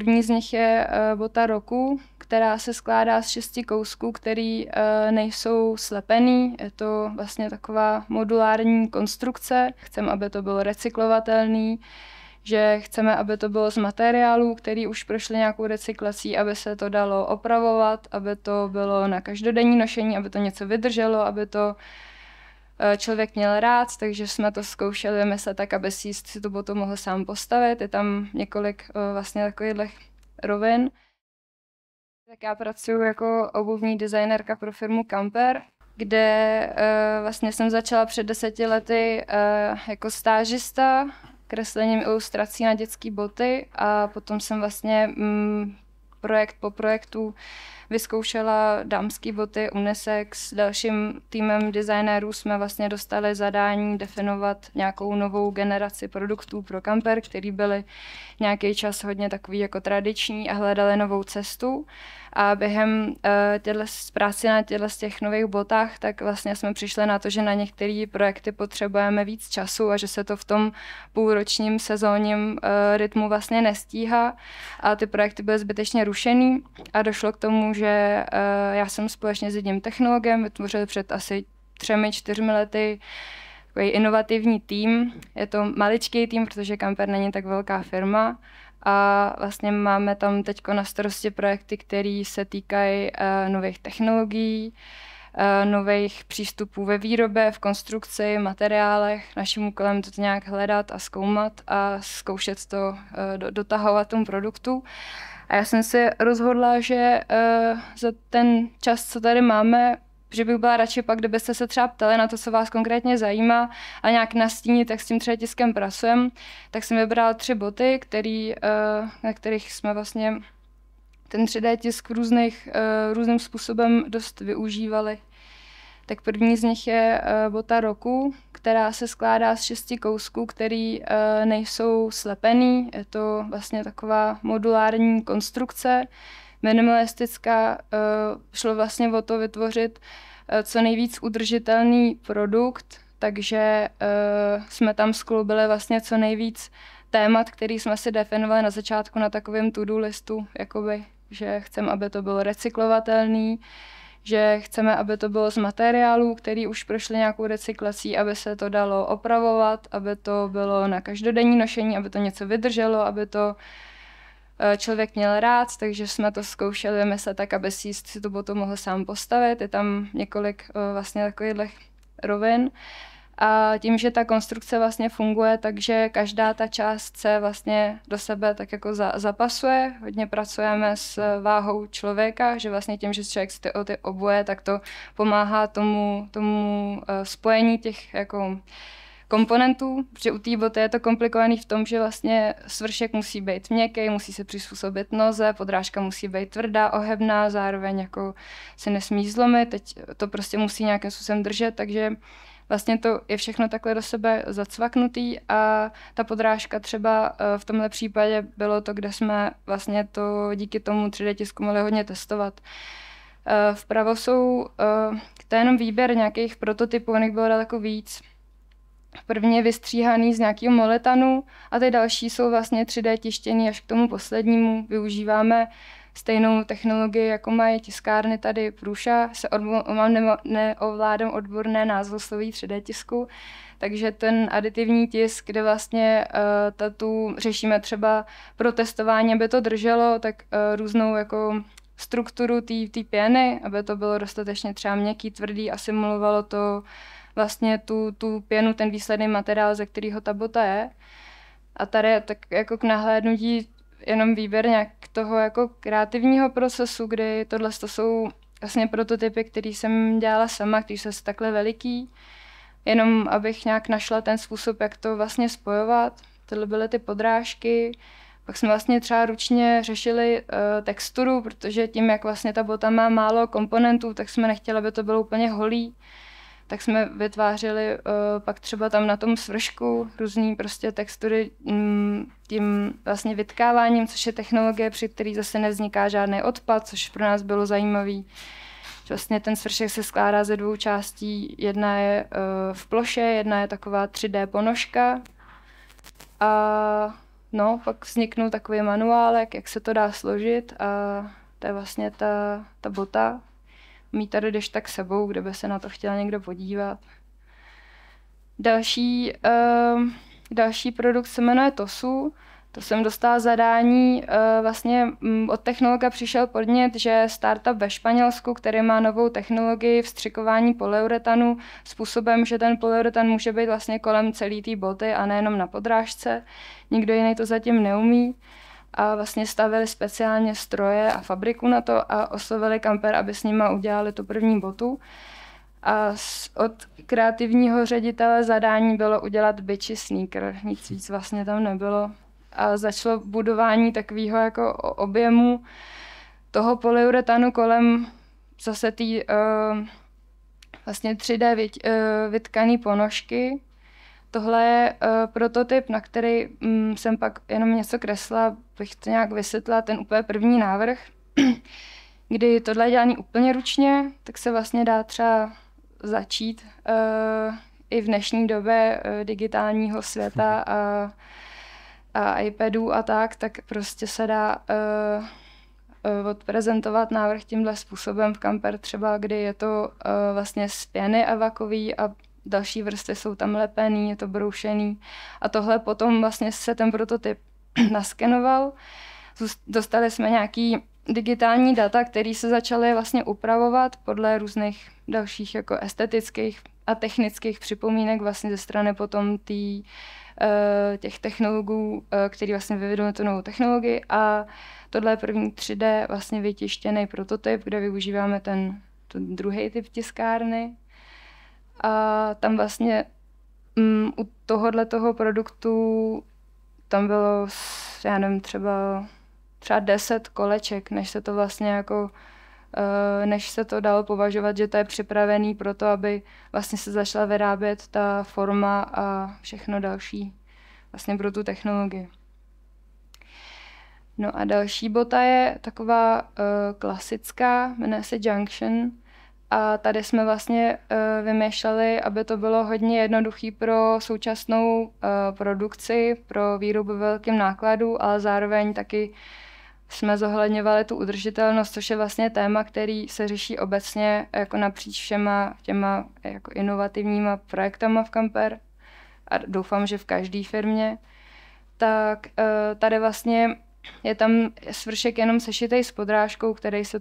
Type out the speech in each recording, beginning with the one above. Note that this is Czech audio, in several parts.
první z nich je bota roku, která se skládá z 6 kousků, který nejsou slepený. Je to vlastně taková modulární konstrukce. Chceme, aby to bylo recyklovatelný, že chceme, aby to bylo z materiálů, který už prošly nějakou recyklací, aby se to dalo opravovat, aby to bylo na každodenní nošení, aby to něco vydrželo, aby to člověk měl rád, takže jsme to zkoušeli vymyslet tak, aby si tu botu mohl sám postavit. Je tam několik vlastně takových rovin. Tak já pracuji jako obuvní designérka pro firmu Camper, kde vlastně jsem začala před 10 lety jako stážista kreslením ilustrací na dětské boty a potom jsem vlastně projekt po projektu vyzkoušela dámské boty unisex. S dalším týmem designérů jsme vlastně dostali zadání definovat nějakou novou generaci produktů pro Camper, který byly nějaký čas hodně takový jako tradiční a hledali novou cestu. A během práce na těch nových botách, tak vlastně jsme přišli na to, že na některé projekty potřebujeme víc času a že se to v tom půlročním sezónním rytmu vlastně nestíhá a ty projekty byly zbytečně rušený a došlo k tomu, že já jsem společně s jedním technologem vytvořil před asi 3-4 lety takový inovativní tým. Je to maličký tým, protože Camper není tak velká firma. A vlastně máme tam teď na starosti projekty, které se týkají nových technologií, nových přístupů ve výrobě, v konstrukci, materiálech. Naším úkolem to nějak hledat a zkoumat a zkoušet to dotahovat tomu produktu. A já jsem si rozhodla, že za ten čas, co tady máme, že bych byla radši pak, kdybyste se třeba ptali na to, co vás konkrétně zajímá a nějak nastínit, jak s tím 3D tiskem pracujeme, tak jsem vybrala 3 boty, na kterých jsme vlastně ten 3D tisk různým způsobem dost využívali. Tak první z nich je bota roku, která se skládá z 6 kousků, který nejsou slepený. Je to vlastně taková modulární konstrukce, minimalistická. Šlo vlastně o to vytvořit co nejvíc udržitelný produkt, takže jsme tam skloubili vlastně co nejvíc témat, který jsme si definovali na začátku na takovém to-do listu, jakoby, že chceme, aby to bylo recyklovatelný, že chceme, aby to bylo z materiálů, který už prošly nějakou recyklací, aby se to dalo opravovat, aby to bylo na každodenní nošení, aby to něco vydrželo, aby to člověk měl rád, takže jsme to zkoušeli vymyslet tak, aby si tu botu mohl sám postavit. Je tam několik vlastně takových rovin. A tím, že ta konstrukce vlastně funguje, takže každá ta část se vlastně do sebe tak jako zapasuje. Hodně pracujeme s váhou člověka, že vlastně tím, že člověk si ty oboje, tak to pomáhá tomu spojení těch jako komponentů, protože u té boty je to komplikovaný v tom, že vlastně svršek musí být měkký, musí se přizpůsobit noze, podrážka musí být tvrdá, ohebná, zároveň jako se nesmí zlomit, teď to prostě musí nějakým způsobem držet, takže vlastně to je všechno takhle do sebe zacvaknutý a ta podrážka třeba v tomhle případě bylo to, kde jsme vlastně to díky tomu 3D tisku mohli hodně testovat. Vpravo to je jenom výběr nějakých prototypů, nech bylo daleko víc. První je vystříhaný z nějakého moletanu a ty další jsou vlastně 3D tištěný až k tomu poslednímu. Využíváme stejnou technologii, jako mají tiskárny tady Prusa. Neovládám odborné názvosloví 3D tisku, takže ten aditivní tisk, kde vlastně řešíme třeba pro testování, aby to drželo, tak různou jako strukturu té pěny, aby to bylo dostatečně třeba měkký, tvrdý a simulovalo to vlastně tu pěnu, ten výsledný materiál, ze kterého ta bota je. A tady je tak jako k nahlédnutí jenom výběr nějak toho jako kreativního procesu, kdy tohle jsou vlastně prototypy, které jsem dělala sama, které jsou takhle veliký, jenom abych nějak našla ten způsob, jak to vlastně spojovat. Tohle byly ty podrážky. Pak jsme vlastně třeba ručně řešili texturu, protože tím, jak vlastně ta bota má málo komponentů, tak jsme nechtěli, aby to bylo úplně holý. Tak jsme vytvářeli pak třeba tam na tom svršku různý prostě textury tím vlastně vytkáváním, což je technologie, při který zase nevzniká žádný odpad, což pro nás bylo zajímavý. Vlastně ten svršek se skládá ze 2 částí. Jedna je v ploše, jedna je taková 3D ponožka. A no, pak vzniknul takový manuálek, jak se to dá složit a to je vlastně ta bota. Mít tady když tak sebou, kdyby se na to chtěl někdo podívat. Další produkt se jmenuje Tosu. To jsem dostala zadání, vlastně od technologa přišel podnět, že startup ve Španělsku, který má novou technologii vstřikování polyuretanu způsobem, že ten polyuretan může být vlastně kolem celé té boty a nejenom na podrážce. Nikdo jiný to zatím neumí. A vlastně stavili speciálně stroje a fabriku na to a oslovili Camper, aby s nima udělali tu první botu. A od kreativního ředitele zadání bylo udělat bitchy sneaker, nic víc vlastně tam nebylo. A začalo budování takového jako objemu toho polyuretanu kolem zase té vlastně 3D vytkané ponožky. Tohle je prototyp, na který jsem pak jenom něco kresla, bych to nějak vysvětlila, ten úplně první návrh, kdy tohle je dělaný úplně ručně, tak se vlastně dá třeba začít i v dnešní době digitálního světa a iPadů a tak prostě se dá odprezentovat návrh tímhle způsobem v Camper třeba, kdy je to vlastně z pěny evakový a další vrstvy jsou tam lepený, je to broušený. A tohle potom vlastně se ten prototyp naskenoval. Dostali jsme nějaký digitální data, které se začaly vlastně upravovat podle různých dalších jako estetických a technických připomínek vlastně ze strany potom těch technologů, který vlastně vyvinuli tu novou technologii. A tohle je první 3D vlastně vytištěný prototyp, kde využíváme ten druhý typ tiskárny. A tam vlastně u toho produktu tam bylo, já nevím, třeba 10 koleček, než se to vlastně jako, než se to dalo považovat, že to je připravený pro to, aby vlastně se začala vyrábět ta forma a všechno další vlastně pro tu technologii. No a další bota je taková klasická, jmenuje se Junction. A tady jsme vlastně vymýšleli, aby to bylo hodně jednoduché pro současnou produkci, pro výrobu velkým nákladu, ale zároveň taky jsme zohledňovali tu udržitelnost, což je vlastně téma, který se řeší obecně jako napříč všema těma jako inovativníma projektama v Camper a doufám, že v každé firmě. Tak tady vlastně je tam svršek jenom sešitej s podrážkou, který se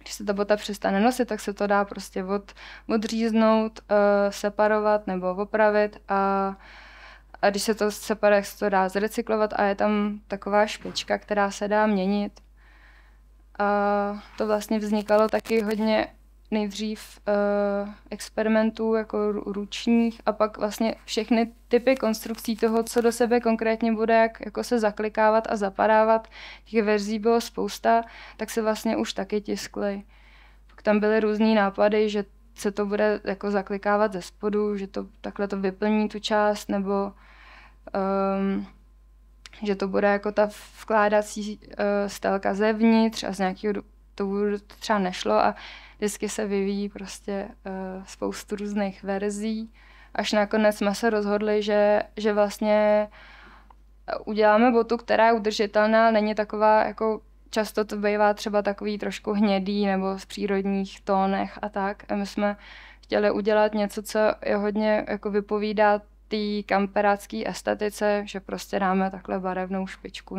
když se ta bota přestane nosit, tak se to dá prostě odříznout, separovat nebo opravit a když se to separuje, se to dá zrecyklovat a je tam taková špička, která se dá měnit. A to vlastně vznikalo taky hodně nejdřív experimentů jako ručních a pak vlastně všechny typy konstrukcí toho, co do sebe konkrétně bude, jak jako se zaklikávat a zapadávat. Těch verzí bylo spousta, tak se vlastně už taky tiskly. Pak tam byly různý nápady, že se to bude jako zaklikávat ze spodu, že to takhle to vyplní tu část, nebo že to bude jako ta vkládací stelka zevnitř a z nějakého důvodu to třeba nešlo a vždycky se vyvíjí prostě spoustu různých verzí, až nakonec jsme se rozhodli, že vlastně uděláme botu, která je udržitelná, ale není taková, jako často to bývá třeba takový trošku hnědý nebo z přírodních tónech a tak. A my jsme chtěli udělat něco, co je hodně jako vypovídá té kamperácké estetice, že prostě dáme takhle barevnou špičku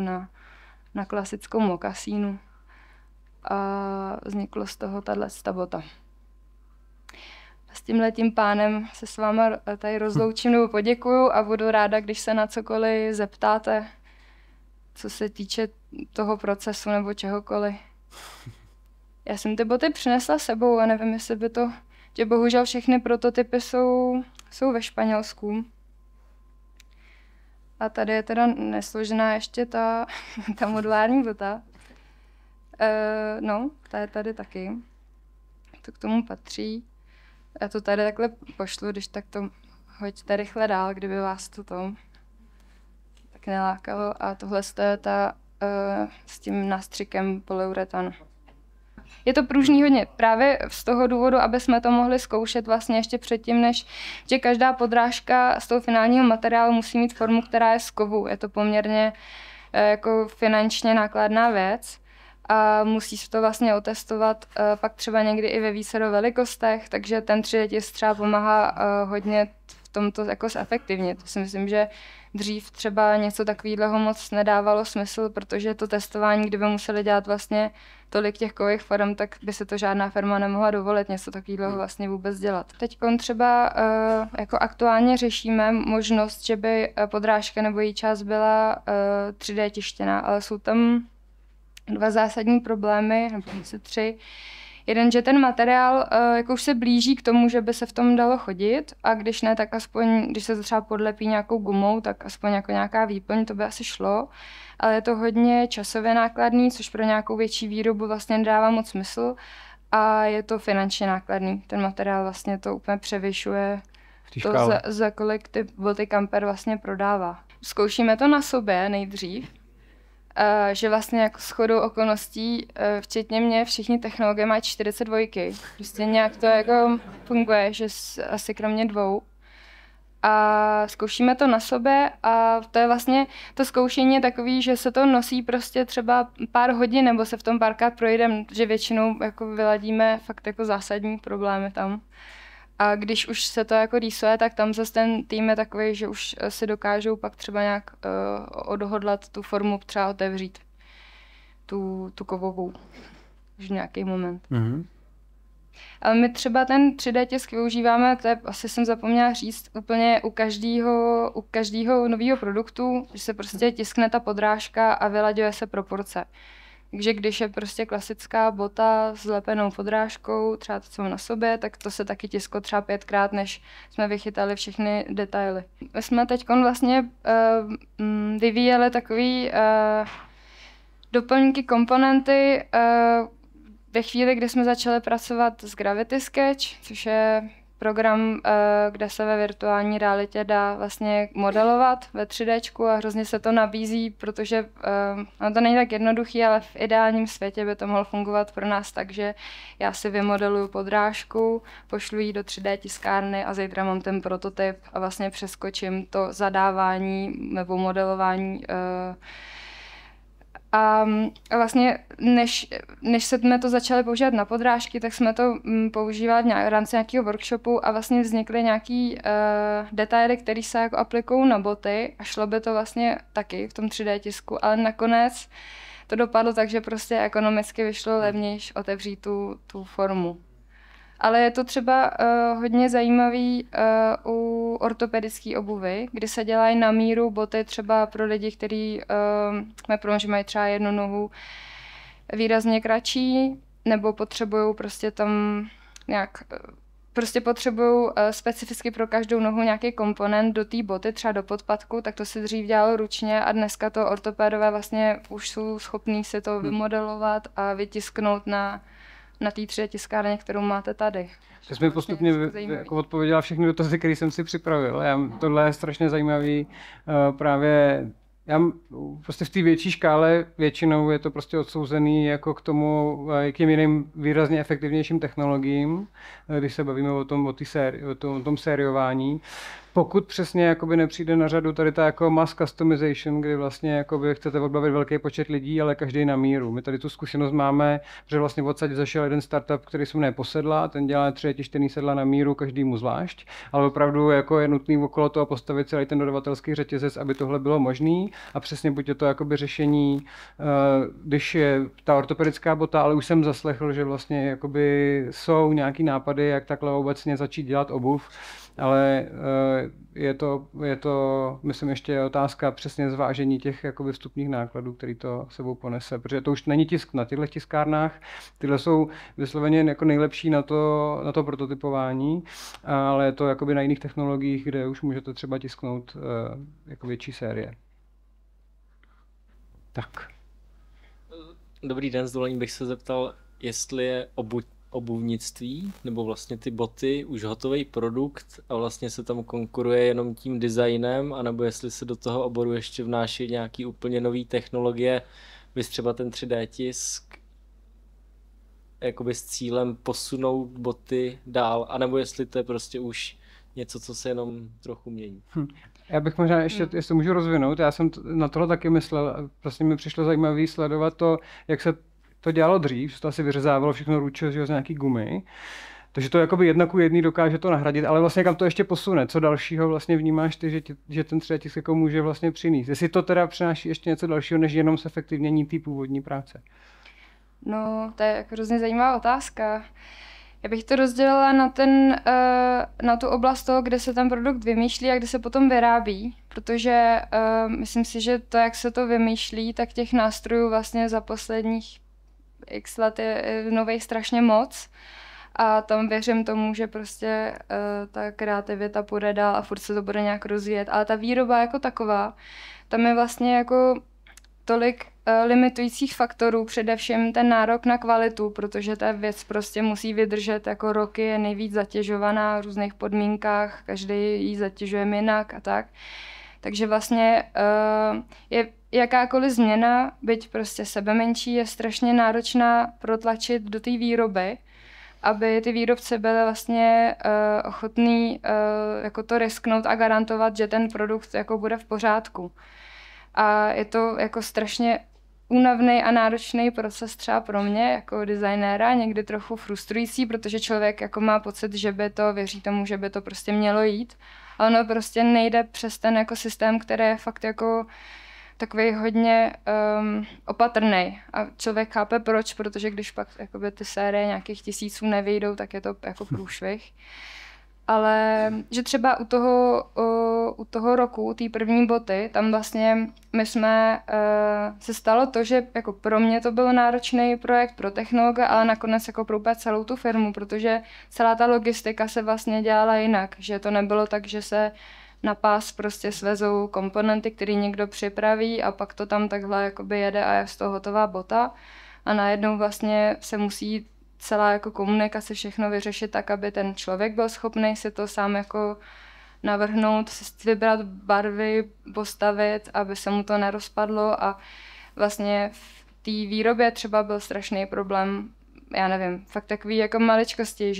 na klasickou mokasínu. A vzniklo z toho tato bota. S tímhletím pánem se s váma tady rozloučím nebo poděkuju a budu ráda, když se na cokoliv zeptáte, co se týče toho procesu nebo čehokoliv. Já jsem ty boty přinesla sebou a nevím, jestli by to, že bohužel všechny prototypy jsou ve Španělsku. A tady je teda nesložená ještě ta modulární bota. No, ta je tady taky. To k tomu patří. Já to tady takhle pošlu, když tak to hoďte rychle dál, kdyby vás to tak nelákalo. A tohle je ta s tím nástřikem polyuretanu. Je to pružný hodně právě z toho důvodu, aby jsme to mohli zkoušet vlastně ještě předtím, než že každá podrážka z toho finálního materiálu musí mít formu, která je z kovu. Je to poměrně jako finančně nákladná věc a musí se to vlastně otestovat pak třeba někdy i ve vícero velikostech, takže ten 3D tisk třeba pomáhá hodně v tomto jako zefektivnit. To si myslím, že dřív třeba něco takového moc nedávalo smysl, protože to testování, kdyby museli dělat vlastně tolik těch kových forem, tak by se to žádná firma nemohla dovolit něco takového vlastně vůbec dělat. Teď třeba jako aktuálně řešíme možnost, že by podrážka nebo její část byla 3D tištěná, ale jsou tam dva zásadní problémy, nebo asi tři. Jeden, že ten materiál jako už se blíží k tomu, že by se v tom dalo chodit a když ne, tak aspoň, když se to třeba podlepí nějakou gumou, tak aspoň jako nějaká výplň, to by asi šlo. Ale je to hodně časově nákladný, což pro nějakou větší výrobu vlastně nedává moc smysl a je to finančně nákladný. Ten materiál vlastně to úplně převyšuje to, za kolik ty boty Camper vlastně prodává. Zkoušíme to na sobě nejdřív, že vlastně jako shodou okolností, včetně mě, všichni technologie mají 42. Prostě nějak to jako funguje, že asi kromě 2. A zkoušíme to na sobě a to je vlastně, to zkoušení je takový, že se to nosí prostě třeba pár hodin nebo se v tom párkrát projdeme, že většinou jako vyladíme fakt jako zásadní problémy tam. A když už se to jako rýsuje, tak tam zase ten tým je takový, že už si dokážou pak třeba nějak odhodlat tu formu, třeba otevřít tu kovovou už v nějaký moment. Mm-hmm. Ale my třeba ten 3D tisk využíváme, to je, asi jsem zapomněla říct, úplně u každého nového produktu, že se prostě tiskne ta podrážka a vylaďuje se proporce. Takže když je prostě klasická bota s lepenou podrážkou, třeba to, co mám na sobě, tak to se taky tisklo třeba 5krát, než jsme vychytali všechny detaily. My jsme teď vlastně vyvíjeli takový doplňky, komponenty, ve chvíli, kdy jsme začali pracovat s Gravity Sketch, což je program, kde se ve virtuální realitě dá vlastně modelovat ve 3D a hrozně se to nabízí, protože to není tak jednoduchý, ale v ideálním světě by to mohlo fungovat pro nás tak, že já si vymodeluju podrážku, pošlu ji do 3D tiskárny a zítra mám ten prototyp a vlastně přeskočím to zadávání nebo modelování. A vlastně, než jsme to začali používat na podrážky, tak jsme to používali v rámci nějakého workshopu a vlastně vznikly nějaký detaily, které se jako aplikují na boty a šlo by to vlastně taky v tom 3D tisku, ale nakonec to dopadlo tak, že prostě ekonomicky vyšlo levnější otevřít tu formu. Ale je to třeba hodně zajímavý u ortopedické obuvy, kdy se dělají na míru boty třeba pro lidi, kteří mají třeba jednu nohu výrazně kratší, nebo potřebují prostě tam nějak potřebují specificky pro každou nohu nějaký komponent do té boty, třeba do podpatku, tak to se dřív dělalo ručně a dneska to ortopédové vlastně už jsou schopní si to vymodelovat a vytisknout na té 3D tiskárně, kterou máte tady. Ty jsi mi postupně jako odpověděla všechny dotazy, které jsem si připravil. Tohle je strašně zajímavý právě. Prostě v té větší škále většinou je to prostě odsouzený jako k tomu, k těm jiným výrazně efektivnějším technologiím, když se bavíme o tom sériování. Pokud přesně jakoby nepřijde na řadu tady ta jako mass customization, kdy vlastně jakoby chcete odbavit velký počet lidí, ale každý na míru. My tady tu zkušenost máme, že vlastně odsaď zašel jeden startup, který se mne Posedla, ten dělá 3D tištěný sedla na míru každému zvlášť, ale opravdu jako je nutný okolo toho postavit celý ten dodavatelský řetězec, aby tohle bylo možné. A přesně buď je to jakoby řešení, když je ta ortopedická bota, ale už jsem zaslechl, že vlastně jakoby jsou nějaký nápady, jak takhle obecně začít dělat obuv. Ale je to, myslím, ještě otázka přesně zvážení těch jakoby vstupních nákladů, který to sebou ponese, protože to už není tisk na těchto tiskárnách, tyhle jsou vysloveně jako nejlepší na to prototypování, ale je to jakoby na jiných technologiích, kde už můžete třeba tisknout jako větší série. Tak. Dobrý den, s dovolením bych se zeptal, jestli je obuvnictví, nebo vlastně ty boty, už hotový produkt a vlastně se tam konkuruje jenom tím designem, anebo jestli se do toho oboru ještě vnáší nějaký úplně nový technologie, vys třeba ten 3D tisk, jakoby s cílem posunout boty dál, anebo jestli to je prostě už něco, co se jenom trochu mění. Já bych možná ještě, jestli můžu rozvinout, já jsem na tohle taky myslel, prostě mi přišlo zajímavé sledovat to, jak se to dělalo dřív, že to asi vyřezávalo všechno ruče z nějaký gumy. Takže to jakoby 1:1 dokáže to nahradit, ale vlastně kam to ještě posune? Co dalšího vlastně vnímáš ty, že ten 3D tisk jako může vlastně přinést? Jestli to teda přináší ještě něco dalšího, než jenom zefektivnění té původní práce? No, to je jako hrozně zajímavá otázka. Já bych to rozdělila na tu oblast toho, kde se ten produkt vymýšlí a kde se potom vyrábí, protože myslím si, že to, jak se to vymýšlí, tak těch nástrojů vlastně za posledních x let je nových strašně moc. A tam věřím tomu, že prostě ta kreativita půjde dál a furt se to bude nějak rozvíjet. Ale ta výroba jako taková, tam je vlastně jako tolik limitujících faktorů, především ten nárok na kvalitu, protože ta věc prostě musí vydržet jako roky, je nejvíc zatěžovaná v různých podmínkách, každý ji zatěžuje jinak a tak. Takže vlastně je jakákoliv změna, byť prostě sebemenší, je strašně náročná protlačit do té výroby, aby ty výrobci byli vlastně ochotní jako to risknout a garantovat, že ten produkt jako bude v pořádku. A je to jako strašně únavný a náročný proces třeba pro mě jako designéra, někdy trochu frustrující, protože člověk jako má pocit, že by to, věří tomu, že by to prostě mělo jít. A ono prostě nejde přes ten jako systém, který je fakt jako takový hodně opatrný. A člověk chápe proč, protože když pak jakoby ty série nějakých tisíců nevyjdou, tak je to jako průšvih. Ale že třeba u toho roku, té první boty, tam vlastně my jsme, se stalo to, že jako pro mě to byl náročný projekt pro technologa, ale nakonec jako pro úplně celou tu firmu, protože celá ta logistika se vlastně dělala jinak, že to nebylo tak, že se na pás prostě svezou komponenty, které někdo připraví a pak to tam takhle jakoby jede a je z toho hotová bota a najednou vlastně se musí celá jako komunikace, všechno vyřešit tak, aby ten člověk byl schopný si to sám jako navrhnout, vybrat barvy, postavit, aby se mu to nerozpadlo a vlastně v té výrobě třeba byl strašný problém, já nevím, fakt takový jako maličkosti,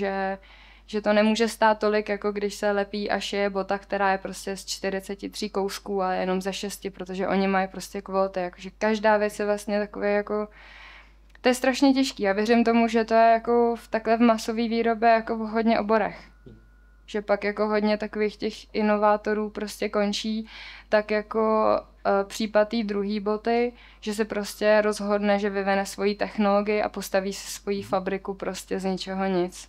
že to nemůže stát tolik, jako když se lepí a šije bota, která je prostě z 43 kousků a jenom ze 6, protože oni mají prostě kvóty, jakože každá věc je vlastně takové jako. To je strašně těžký. Já věřím tomu, že to je jako takhle v masové výrobě jako v hodně oborech. Že pak jako hodně takových těch inovátorů prostě končí, tak jako případ té druhé boty, že se prostě rozhodne, že vyvine svoji technologii a postaví si svoji fabriku prostě z ničeho nic.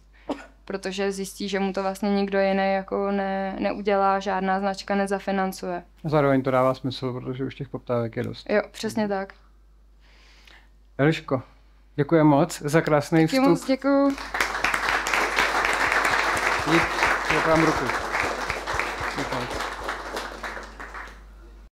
Protože zjistí, že mu to vlastně nikdo jiný jako neudělá, žádná značka nezafinancuje. Zároveň to dává smysl, protože už těch poptávek je dost. Jo, přesně tak. Eliško, děkuji moc za krásný vstup. Moc děkuju. Dík, děkuji vám ruku.